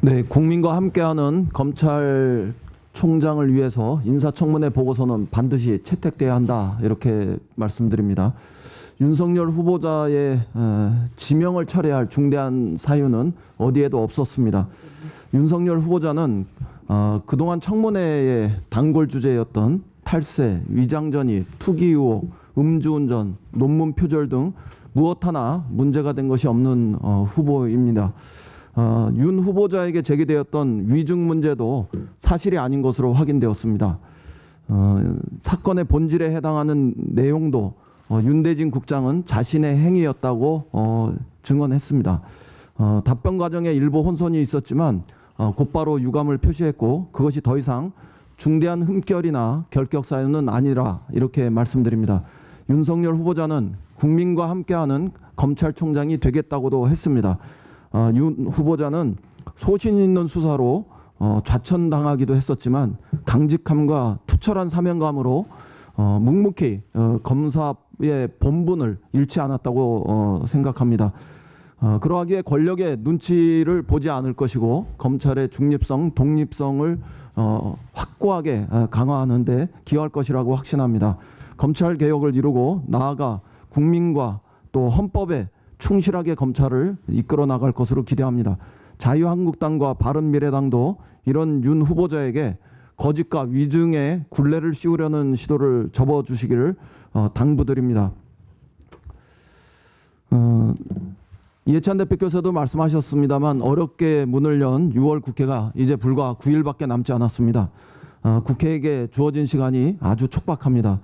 네, 국민과 함께하는 검찰총장을 위해서 인사청문회 보고서는 반드시 채택돼야 한다 이렇게 말씀드립니다. 윤석열 후보자의 지명을 철회할 중대한 사유는 어디에도 없었습니다. 윤석열 후보자는 그동안 청문회의 단골 주제였던 탈세, 위장전입, 투기 의혹, 음주운전, 논문 표절 등 무엇 하나 문제가 된 것이 없는 후보입니다. 윤 후보자에게 제기되었던 위증 문제도 사실이 아닌 것으로 확인되었습니다. 사건의 본질에 해당하는 내용도 윤대진 국장은 자신의 행위였다고 증언했습니다. 답변 과정에 일부 혼선이 있었지만 곧바로 유감을 표시했고 그것이 더 이상 중대한 흠결이나 결격 사유는 아니라 이렇게 말씀드립니다. 윤석열 후보자는 국민과 함께하는 검찰총장이 되겠다고도 했습니다. 윤 후보자는 소신 있는 수사로 좌천당하기도 했었지만 강직함과 투철한 사명감으로 묵묵히 검사의 본분을 잃지 않았다고 생각합니다. 그러하기에 권력의 눈치를 보지 않을 것이고 검찰의 중립성, 독립성을 확고하게 강화하는 데 기여할 것이라고 확신합니다. 검찰 개혁을 이루고 나아가 국민과 또 헌법에 충실하게 검찰을 이끌어 나갈 것으로 기대합니다. 자유한국당과 바른미래당도 이런 윤 후보자에게 거짓과 위증의 굴레를 씌우려는 시도를 접어주시기를 당부드립니다. 이해찬 대표께서도 말씀하셨습니다만 어렵게 문을 연 6월 국회가 이제 불과 9일밖에 남지 않았습니다. 국회에게 주어진 시간이 아주 촉박합니다.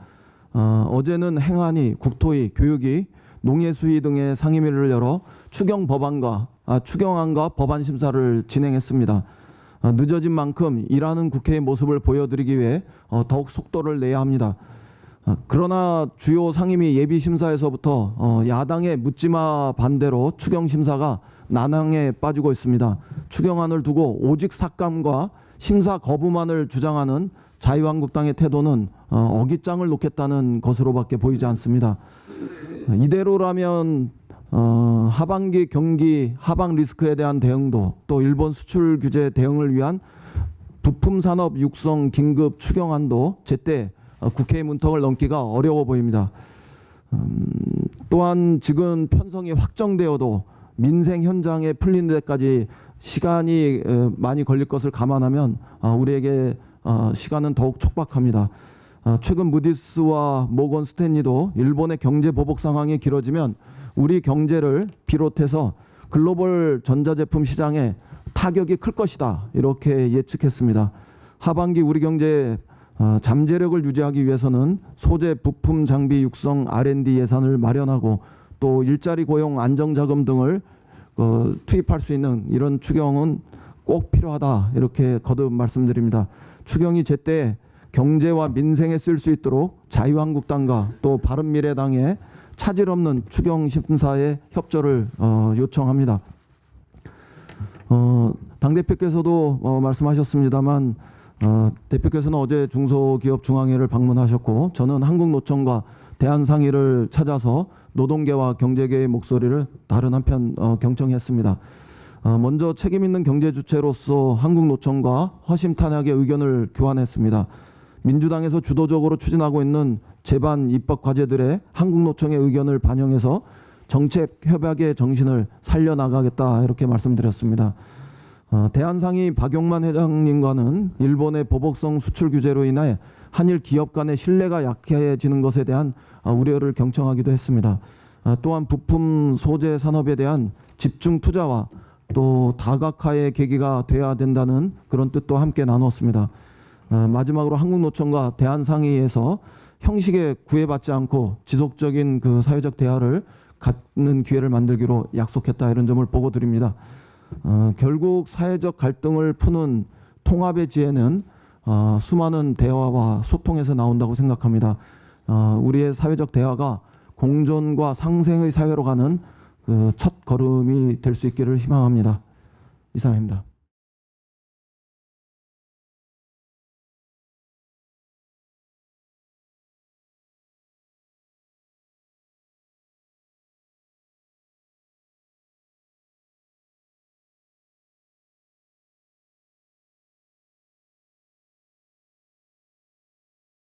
어제는 행안위, 국토위, 교육위, 농해수위 등의 상임위를 열어 추경안과 법안 심사를 진행했습니다. 늦어진 만큼 일하는 국회의 모습을 보여드리기 위해 더욱 속도를 내야 합니다. 그러나 주요 상임위 예비심사에서부터 야당의 묻지마 반대로 추경심사가 난항에 빠지고 있습니다. 추경안을 두고 오직 삭감과 심사 거부만을 주장하는 자유한국당의 태도는 어깃장을 놓겠다는 것으로밖에 보이지 않습니다. 이대로라면 하반기 경기 하방 리스크에 대한 대응도 또 일본 수출 규제 대응을 위한 부품 산업 육성 긴급 추경안도 제때 국회의 문턱을 넘기가 어려워 보입니다. 또한 지금 편성이 확정되어도 민생 현장에 풀리는 데까지 시간이 많이 걸릴 것을 감안하면 우리에게 시간은 더욱 촉박합니다. 최근 무디스와 모건 스탠리도 일본의 경제 보복 상황이 길어지면 우리 경제를 비롯해서 글로벌 전자제품 시장에 타격이 클 것이다 이렇게 예측했습니다. 하반기 우리 경제의 잠재력을 유지하기 위해서는 소재, 부품, 장비 육성, R&D 예산을 마련하고 또 일자리 고용 안정자금 등을 투입할 수 있는 이런 추경은 꼭 필요하다 이렇게 거듭 말씀드립니다. 추경이 제때 경제와 민생에 쓸 수 있도록 자유한국당과 또 바른미래당의 차질 없는 추경 심사의 협조를 요청합니다. 당대표께서도 말씀하셨습니다만 대표께서는 어제 중소기업중앙회를 방문하셨고 저는 한국노총과 대한상의를 찾아서 노동계와 경제계의 목소리를 다른 한편 경청했습니다. 먼저 책임있는 경제주체로서 한국노총과 허심탄회하게 의견을 교환했습니다. 민주당에서 주도적으로 추진하고 있는 제반 입법 과제들의 한국노총의 의견을 반영해서 정책 협약의 정신을 살려나가겠다 이렇게 말씀드렸습니다. 대한상의 박용만 회장님과는 일본의 보복성 수출 규제로 인해 한일 기업 간의 신뢰가 약해지는 것에 대한 우려를 경청하기도 했습니다. 또한 부품 소재 산업에 대한 집중 투자와 또 다각화의 계기가 돼야 된다는 그런 뜻도 함께 나눴습니다. 마지막으로 한국노총과 대한상의에서 형식에 구애받지 않고 지속적인 그 사회적 대화를 갖는 기회를 만들기로 약속했다 이런 점을 보고 드립니다. 결국 사회적 갈등을 푸는 통합의 지혜는 수많은 대화와 소통에서 나온다고 생각합니다. 우리의 사회적 대화가 공존과 상생의 사회로 가는 그 첫 걸음이 될 수 있기를 희망합니다. 이상입니다.